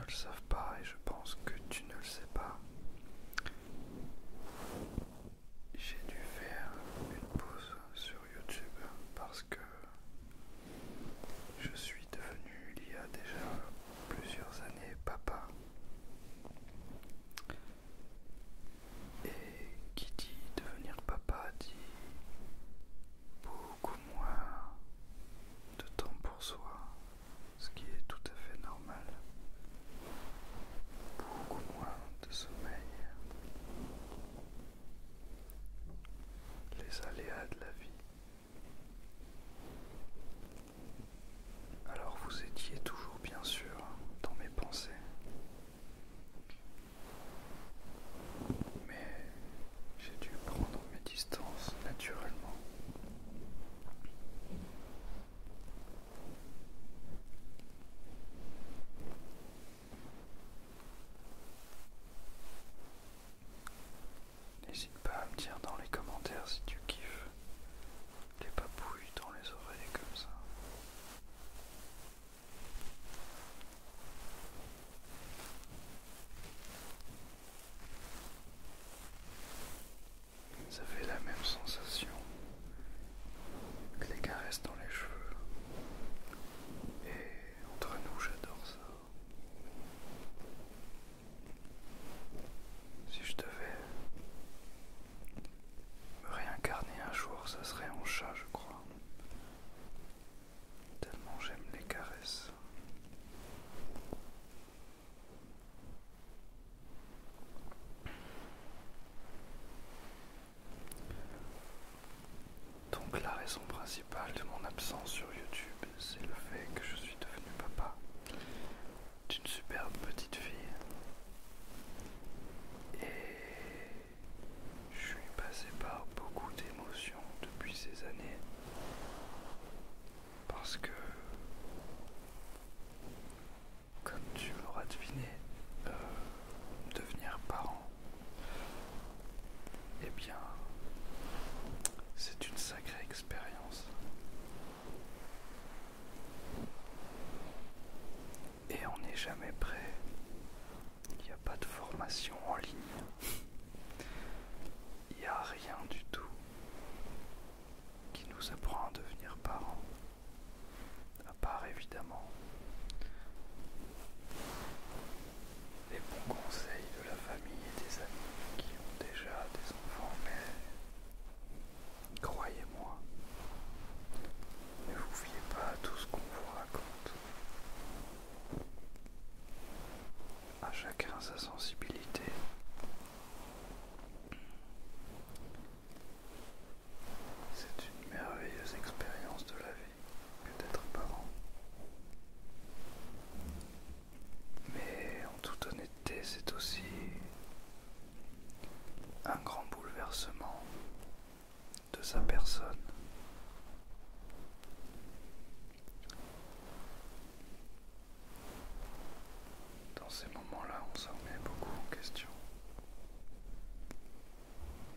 le savent pas et je pense que tu ne le sais pas, j'ai dû faire une pause sur YouTube parce que je suis devenu il y a déjà plusieurs années papa. Et qui dit devenir papa dit beaucoup moins de temps pour soi, ce qui est tout à fait normal. Beaucoup moins de sommeil. Les aléas de la vie. Alors vous étiez toujours bien sûr dans mes pensées. Mais j'ai dû prendre mes distances naturellement. N'hésite pas à me dire dans les commentaires si tu kiffes les papouilles dans les oreilles comme ça. Ça fait la même sensation que les caresses dans les cheveux. Et entre nous, j'adore ça. Si je devais me réincarner un jour, ça serait en chat, je crois. Tellement j'aime les caresses. Donc la raison principale de mon absence sur YouTube, c'est le fait que je suis devenu papa d'une superbe petite fille. Et je suis passé par beaucoup d'émotions depuis ces années. Parce que, comme tu l'auras deviné, devenir parent, eh bien, c'est une sacrée expérience. Et on n'est jamais prêt. Il n'y a pas de formation en ligne. Il n'y a rien du tout qui nous apprend à devenir parents. À part évidemment les bons conseils de la famille et des amis qui ont déjà des enfants, mais croyez-moi, ne vous fiez pas à tout ce qu'on vous raconte. À chacun sa sensibilité. C'est une merveilleuse expérience de la vie que d'être parent. Mais en toute honnêteté, c'est aussi un grand bouleversement de sa personne. Dans ces moments-là, on se remet beaucoup en question.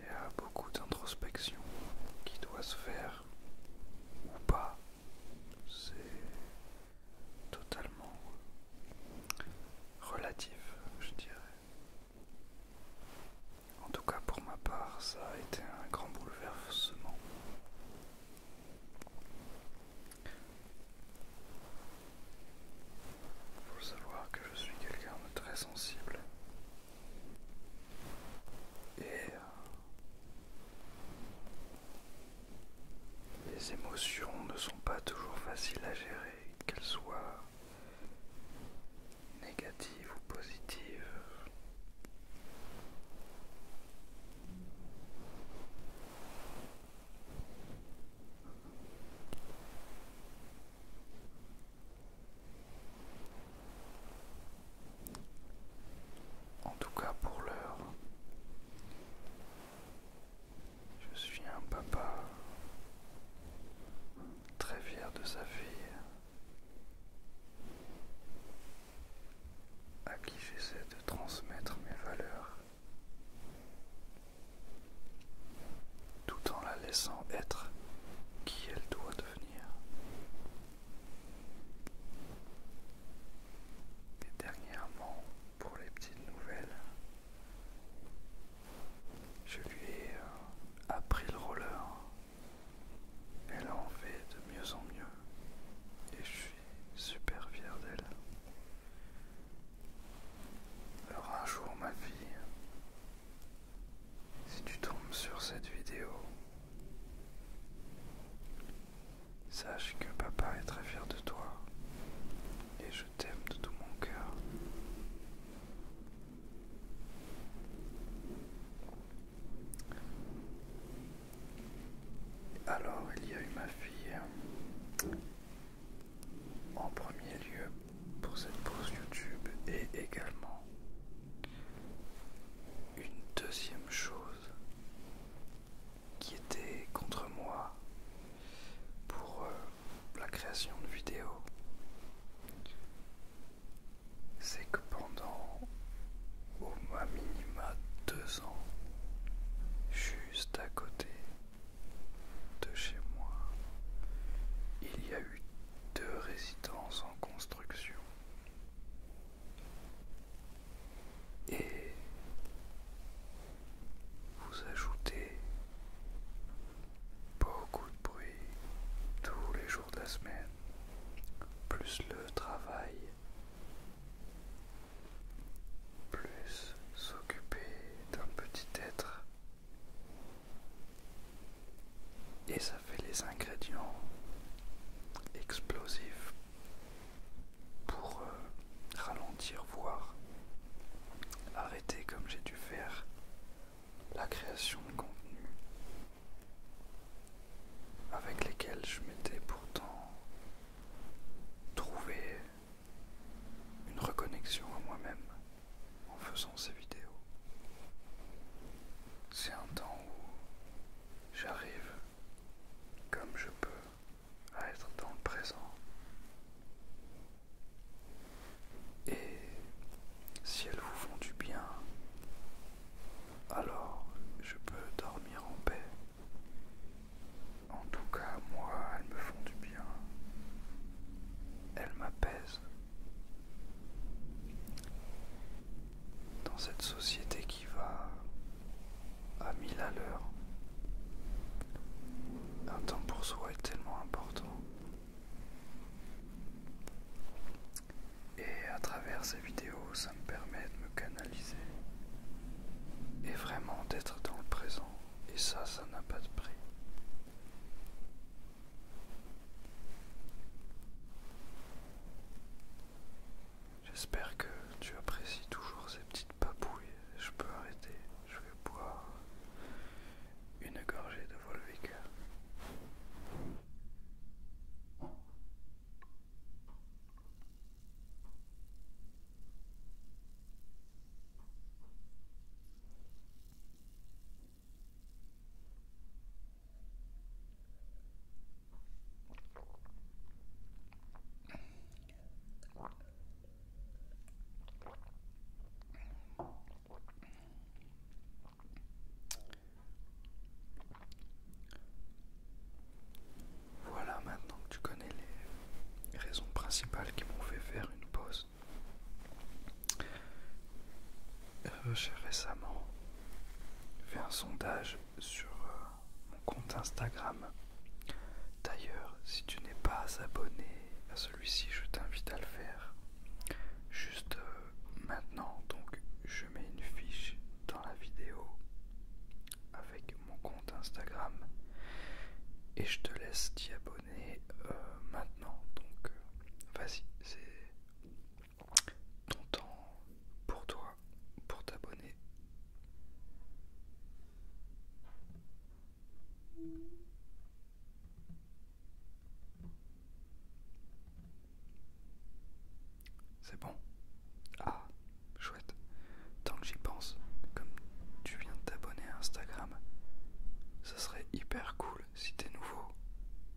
Il y a beaucoup d'introspection qui doit se faire ou pas. C'est totalement relatif, je dirais. En tout cas, pour ma part, ça a été un grand bouleversement. Faut savoir que je suis quelqu'un de faisant ces vidéos. C'est un temps où j'arrive, comme je peux, à être dans le présent. Et si elles vous font du bien, alors je peux dormir en paix. En tout cas, moi, elles me font du bien. Elles m'apaisent. Dans cette société qui va à 1000 à l'heure, un temps pour soi est tellement important. Et à travers ces vidéos, ça me permet de me canaliser et vraiment d'être dans le présent. Et ça n'a pas de prix. J'espère que tu apprécies toujours ces petites papouilles. Je peux arrêter, je vais boire une gorgée de Volvic. Voilà, maintenant que tu connais les raisons principales qui m'ont fait faire une pause. J'ai récemment fait un sondage sur mon compte Instagram. D'ailleurs, si tu n'es pas abonné à celui-ci, je t'invite à le faire. Juste maintenant, donc je mets une fiche dans la vidéo avec mon compte Instagram et je te laisse t'y abonner maintenant. Donc vas-y, c'est ton temps pour toi, pour t'abonner. C'est bon? Ah, chouette. Tant que j'y pense, comme tu viens de t'abonner à Instagram, ça serait hyper cool si t'es nouveau,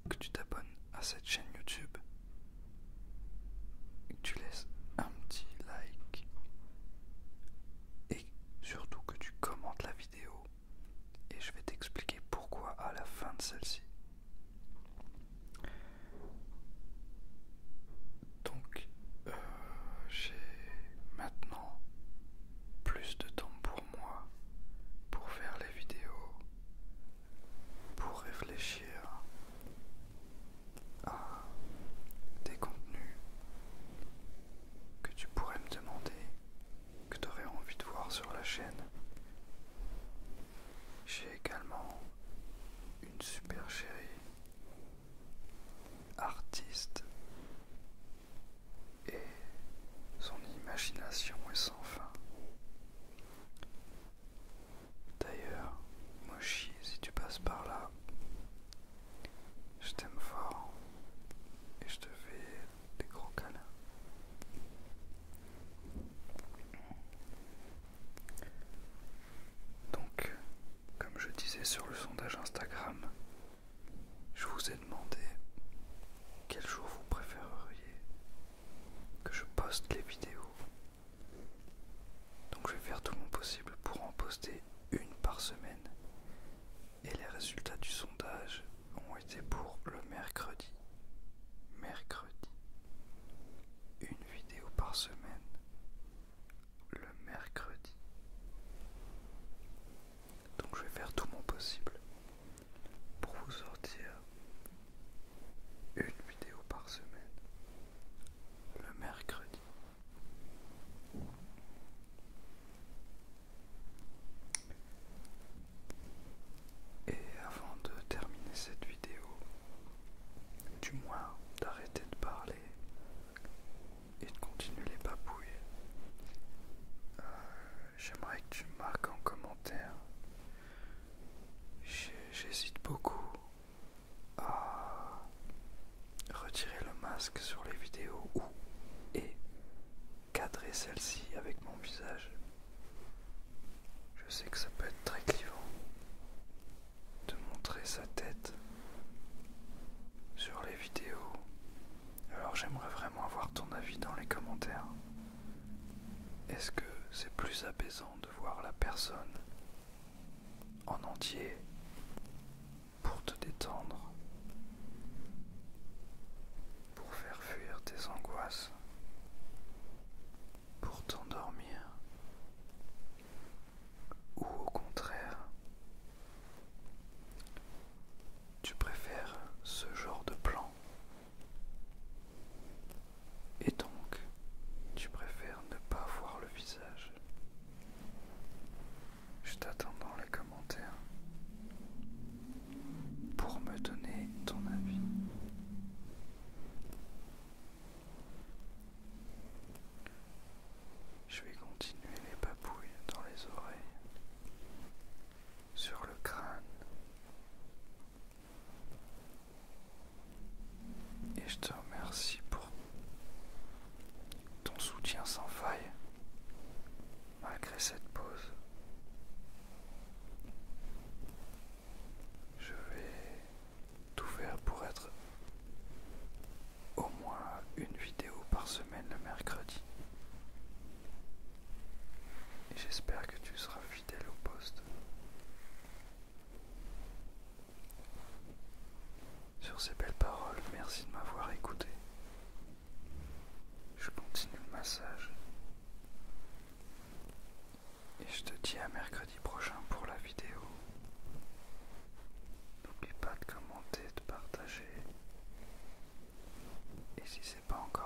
que tu t'abonnes à cette chaîne YouTube et que tu laisses un petit like et surtout que tu commentes la vidéo et je vais t'expliquer pourquoi à la fin de celle-ci. Donc j'ai maintenant plus de temps pour moi, pour faire les vidéos, pour réfléchir à des contenus que tu pourrais me demander, que tu aurais envie de voir sur la chaîne. J'ai également une super chérie, artiste, et son imagination est sans fin. D'ailleurs, Moshi, si tu passes par là, je t'aime fort et je te fais des gros câlins. Donc, comme je disais sur le sondage Instagram, je vous ai demandé quel jour vous préféreriez que je poste les vidéos. Donc je vais faire tout mon possible pour en poster une par semaine. Et les résultats du sondage ont été pour le mercredi. Mercredi. Une vidéo par semaine. Le mercredi. Donc je vais faire tout mon possible pour vous sortir une vidéo par semaine. Le mercredi. Et avant de terminer cette vidéo, du moins d'arrêter de parler et de continuer les papouilles, j'aimerais que tu me marques en commentaire. J'hésite beaucoup à retirer le masque sur les vidéos ou et cadrer celle-ci avec mon visage. Je sais que ça peut être très clivant de montrer sa tête sur les vidéos. Alors j'aimerais vraiment avoir ton avis dans les commentaires. Est-ce que c'est plus apaisant de voir la personne en entier pour te détendre, pour faire fuir tes angoisses, pour t'endormir, ou au contraire, tu préfères ce genre de plan et donc tu préfères ne pas voir le visage? Je t'attends dans les commentaires pour me donner ton avis. Je vais continuer les papouilles dans les oreilles, sur le crâne, et je te remercie pour ton soutien sans faille malgré cette pause. Je vais tout faire pour être au moins une vidéo par semaine le mercredi. Et j'espère que tu seras fidèle au poste. Sur ces belles paroles, merci de m'avoir écouté. Je continue le massage. Et je te dis à mercredi prochain pour la vidéo. N'oublie pas de commenter, de partager. Et si c'est pas encore